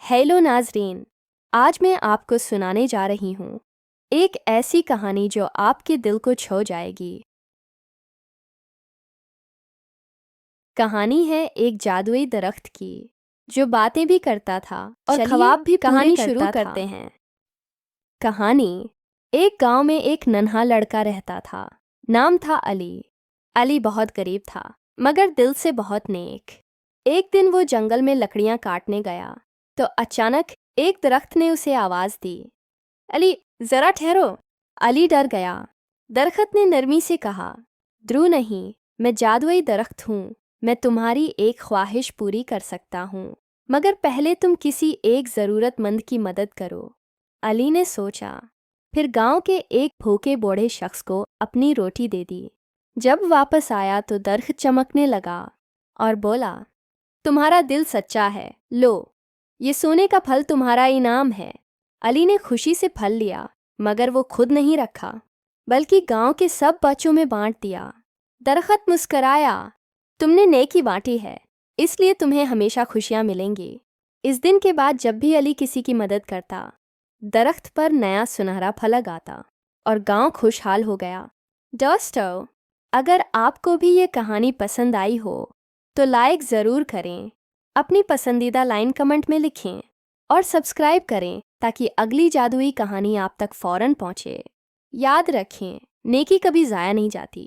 Hello नाजरीन, आज मैं आपको सुनाने जा रही हूँ एक ऐसी कहानी जो आपके दिल को छू जाएगी। कहानी है एक जादुई दरख्त की जो बातें भी करता था और ख्वाब भी कहानी पूरे शुरू करता करते था। कहानी एक गांव में एक नन्हा लड़का रहता था। नाम था अली। अली बहुत गरीब था मगर दिल से बहुत नेक। एक दिन वो जंगल में लकड़ियां काटने गया तो अचानक एक दरख्त ने उसे आवाज दी, अली जरा ठहरो। अली डर गया। दरख्त ने नरमी से कहा, ध्रुव नहीं, मैं जादुई दरख्त हूँ। मैं तुम्हारी एक ख्वाहिश पूरी कर सकता हूँ, मगर पहले तुम किसी एक ज़रूरतमंद की मदद करो। अली ने सोचा, फिर गांव के एक भूखे बूढ़े शख्स को अपनी रोटी दे दी। जब वापस आया तो दरख्त चमकने लगा और बोला, तुम्हारा दिल सच्चा है, लो, ये सोने का फल तुम्हारा इनाम है। अली ने खुशी से फल लिया, मगर वो खुद नहीं रखा बल्कि गांव के सब बच्चों में बांट दिया। दरख्त मुस्कराया, तुमने नेकी बांटी है, इसलिए तुम्हें हमेशा खुशियां मिलेंगी। इस दिन के बाद जब भी अली किसी की मदद करता, दरख्त पर नया सुनहरा फलक आता और गांव खुशहाल हो गया। दोस्तों, अगर आपको भी ये कहानी पसंद आई हो तो लाइक ज़रूर करें, अपनी पसंदीदा लाइन कमेंट में लिखें और सब्सक्राइब करें ताकि अगली जादुई कहानी आप तक फ़ौरन पहुंचे। याद रखें, नेकी कभी ज़ाया नहीं जाती।